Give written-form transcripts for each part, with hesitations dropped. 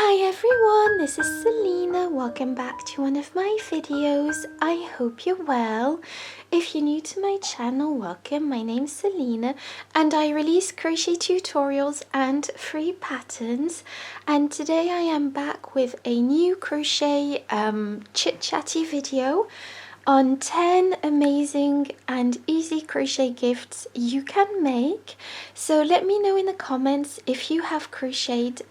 Hi everyone, this is Selina. Welcome back to one of my videos. I hope you're well. If you're new to my channel, welcome. My name's Selina and I release crochet tutorials and free patterns. And today I am back with a new crochet chit-chatty video on 10 amazing and easy crochet gifts you can make. So let me know in the comments if you have crocheted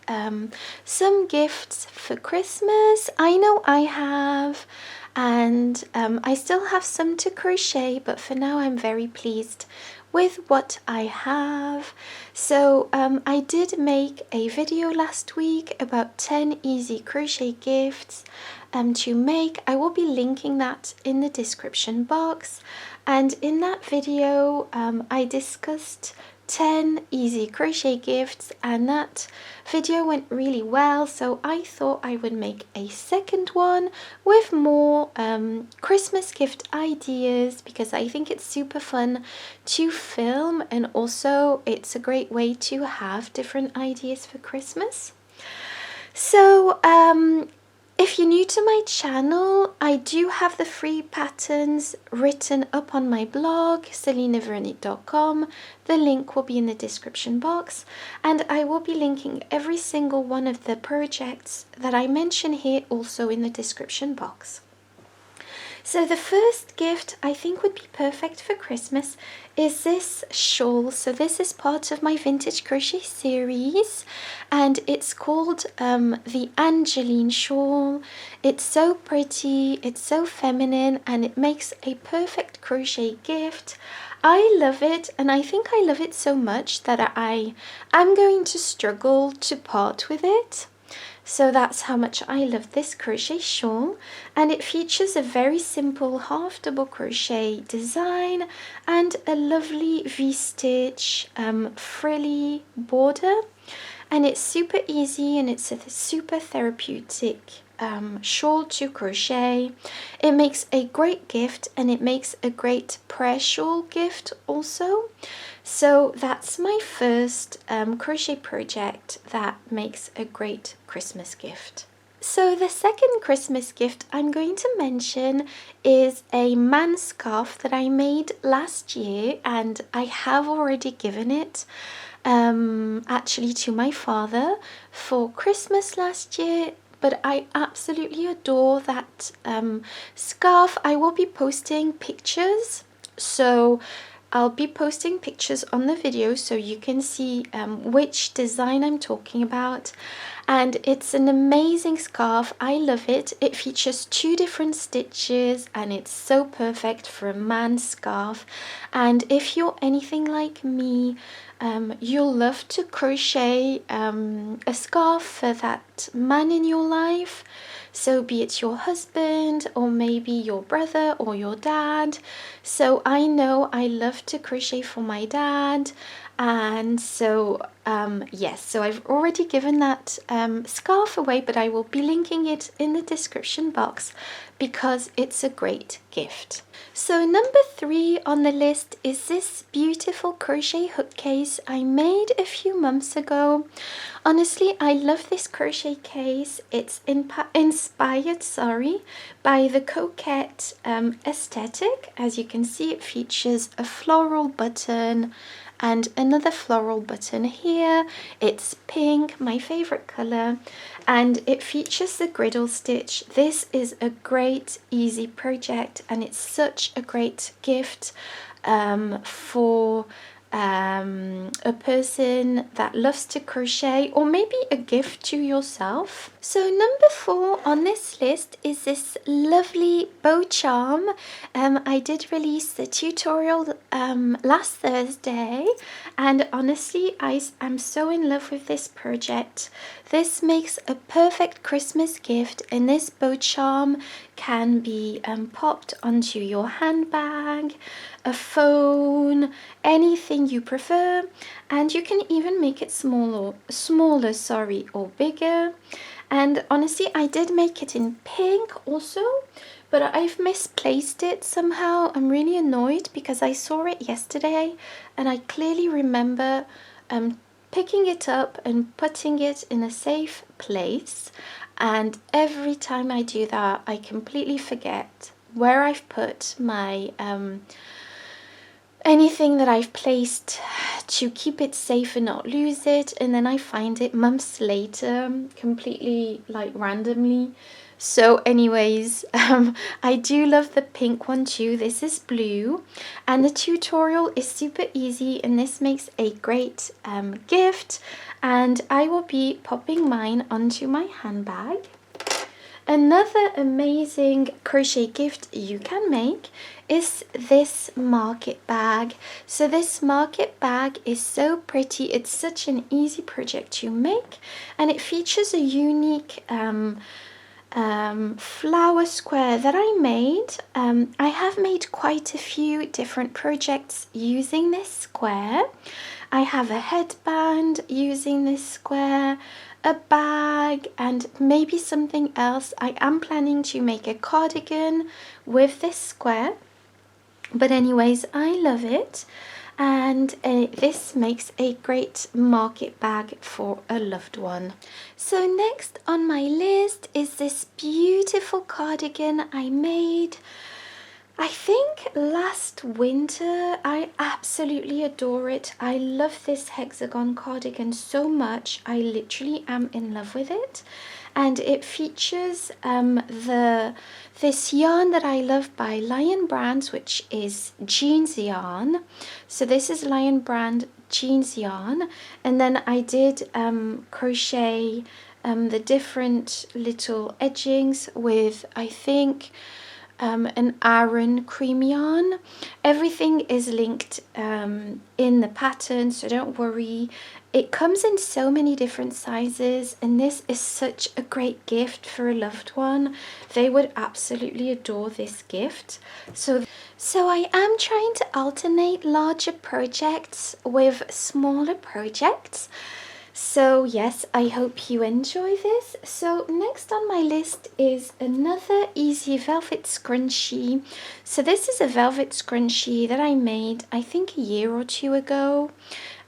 some gifts for Christmas. I know I have, and I still have some to crochet, but for now I'm very pleased with what I have. So I did make a video last week about 10 easy crochet gifts to make. I will be linking that in the description box, and in that video I discussed 10 easy crochet gifts, and that video went really well, so I thought I would make a second one with more Christmas gift ideas, because I think it's super fun to film, and also it's a great way to have different ideas for Christmas. So if you're new to my channel, I do have the free patterns written up on my blog, selinaveronique.com. The link will be in the description box, and I will be linking every single one of the projects that I mention here also in the description box. So the first gift I think would be perfect for Christmas is this shawl. So this is part of my vintage crochet series, and it's called the Angeline Shawl. It's so pretty, it's so feminine, and it makes a perfect crochet gift. I love it, and I think I love it so much that I am going to struggle to part with it. So that's how much I love this crochet shawl, and it features a very simple half double crochet design and a lovely V-stitch frilly border, and it's super easy and it's a super therapeutic shawl to crochet. It makes a great gift, and it makes a great prayer shawl gift also. So that's my first crochet project that makes a great Christmas gift. So the second Christmas gift I'm going to mention is a man scarf that I made last year, and I have already given it actually to my father for Christmas last year. But I absolutely adore that scarf. I will be posting pictures, so I'll be posting pictures on the video so you can see which design I'm talking about. And it's an amazing scarf. I love it. It features 2 different stitches, and it's so perfect for a man's scarf. And if you're anything like me, you'll love to crochet a scarf for that man in your life. So be it your husband, or maybe your brother or your dad. So I know I love to crochet for my dad, and so yes, so I've already given that scarf away, but I will be linking it in the description box because it's a great gift. So number 3 on the list is this beautiful crochet hook case I made a few months ago. Honestly, I love this crochet case. It's inspired by the coquette aesthetic. As you can see, it features a floral button and another floral button here. It's pink, my favorite color, and it features the griddle stitch. This is a great easy project, and it's such a great gift for a person that loves to crochet, or maybe a gift to yourself. So number 4 on this list is this lovely bow charm. I did release the tutorial last Thursday, and honestly I am so in love with this project. This makes a perfect Christmas gift, and this bow charm can be popped onto your handbag, a phone, anything you prefer, and you can even make it smaller or bigger. And honestly, I did make it in pink also, but I've misplaced it somehow. I'm really annoyed because I saw it yesterday and I clearly remember picking it up and putting it in a safe place, and every time I do that I completely forget where I've put my anything that I've placed to keep it safe and not lose it, and then I find it months later completely like randomly. So anyways, I do love the pink one too. This is blue, and the tutorial is super easy, and this makes a great gift, and I will be popping mine onto my handbag. Another amazing crochet gift you can make is this market bag. So this market bag is so pretty. It's such an easy project to make, and it features a unique flower square that I made. I have made quite a few different projects using this square. I have a headband using this square, a bag, and maybe something else. I am planning to make a cardigan with this square, but anyways, I love it, and this makes a great market bag for a loved one. So next on my list is this beautiful cardigan I made, I think last winter. I absolutely adore it. I love this hexagon cardigan so much. I literally am in love with it, and it features this yarn that I love by Lion Brands, which is jeans yarn. So this is Lion Brand jeans yarn, and then I did crochet the different little edgings with, I think, an Aran cream yarn. Everything is linked in the pattern, so don't worry. It comes in so many different sizes, and this is such a great gift for a loved one. They would absolutely adore this gift. So I am trying to alternate larger projects with smaller projects. So yes, I hope you enjoy this. So next on my list is another easy velvet scrunchie. So this is a velvet scrunchie that I made, I think, a year or two ago.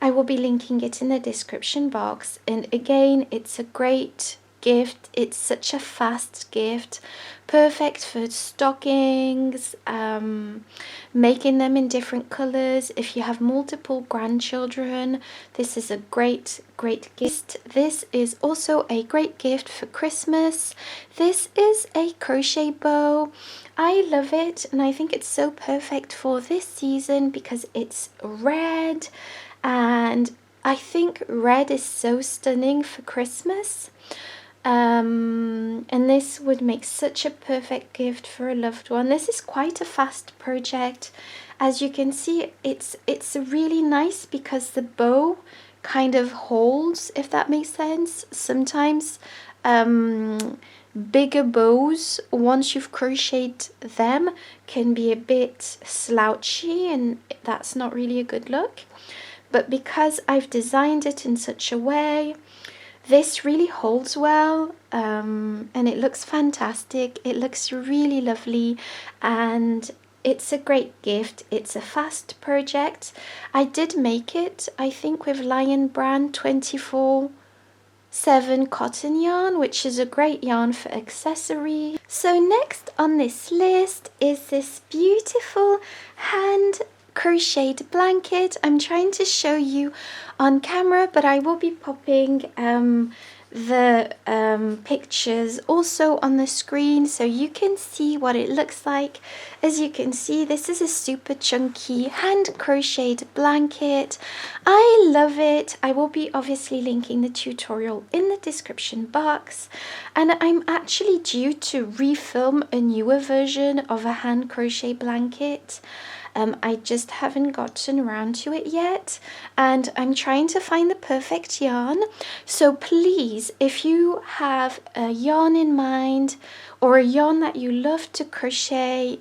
I will be linking it in the description box. And again, it's a great gift. It's such a fast gift, perfect for stockings, making them in different colors. If you have multiple grandchildren, this is a great gift. This is also a great gift for Christmas. This is a crochet bow. I love it, and I think it's so perfect for this season because it's red, and I think red is so stunning for Christmas. And this would make such a perfect gift for a loved one. This is quite a fast project. As you can see, it's really nice because the bow kind of holds, if that makes sense. Sometimes bigger bows, once you've crocheted them, can be a bit slouchy, and that's not really a good look. But because I've designed it in such a way, this really holds well, and it looks fantastic. It looks really lovely, and it's a great gift. It's a fast project. I did make it, I think, with Lion Brand 24/7 cotton yarn, which is a great yarn for accessory. So next on this list is this beautiful hand crocheted blanket. I'm trying to show you on camera, but I will be popping the pictures also on the screen so you can see what it looks like. As you can see, this is a super chunky hand crocheted blanket. I love it. I will be obviously linking the tutorial in the description box, and I'm actually due to refilm a newer version of a hand crochet blanket. I just haven't gotten around to it yet, and I'm trying to find the perfect yarn. So please, if you have a yarn in mind, or a yarn that you love to crochet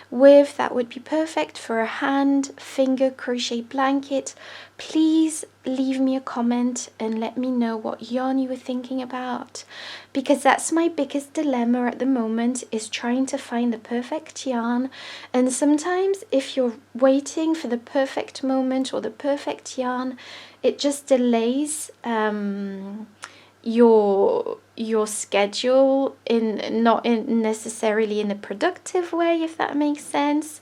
with, that would be perfect for a hand finger crochet blanket, please leave me a comment and let me know what yarn you were thinking about, because that's my biggest dilemma at the moment, is trying to find the perfect yarn. And sometimes if you're waiting for the perfect moment or the perfect yarn, it just delays your schedule not necessarily in a productive way, if that makes sense.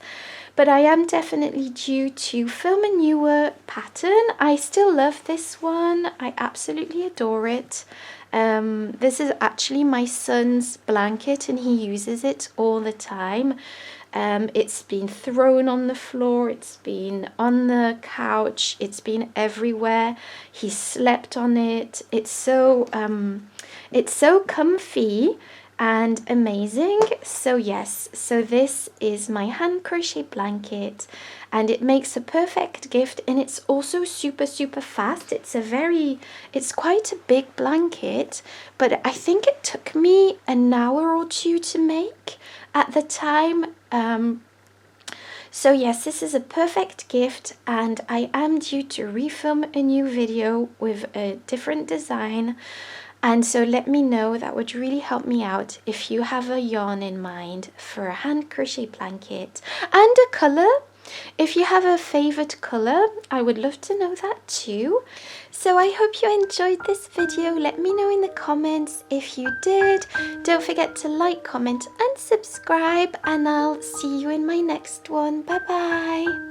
But I am definitely due to film a newer pattern. I still love this one. I absolutely adore it. This is actually my son's blanket and he uses it all the time. It's been thrown on the floor, it's been on the couch, it's been everywhere. He slept on it. It's so comfy and amazing. So yes, so this is my hand crochet blanket and it makes a perfect gift, and it's also super fast. It's quite a big blanket, but I think it took me an hour or two to make at the time. So yes, this is a perfect gift, and I am due to refilm a new video with a different design. And so let me know, that would really help me out if you have a yarn in mind for a hand crochet blanket and a colour. If you have a favourite colour, I would love to know that too. So I hope you enjoyed this video. Let me know in the comments if you did. Don't forget to like, comment and subscribe, and I'll see you in my next one. Bye bye.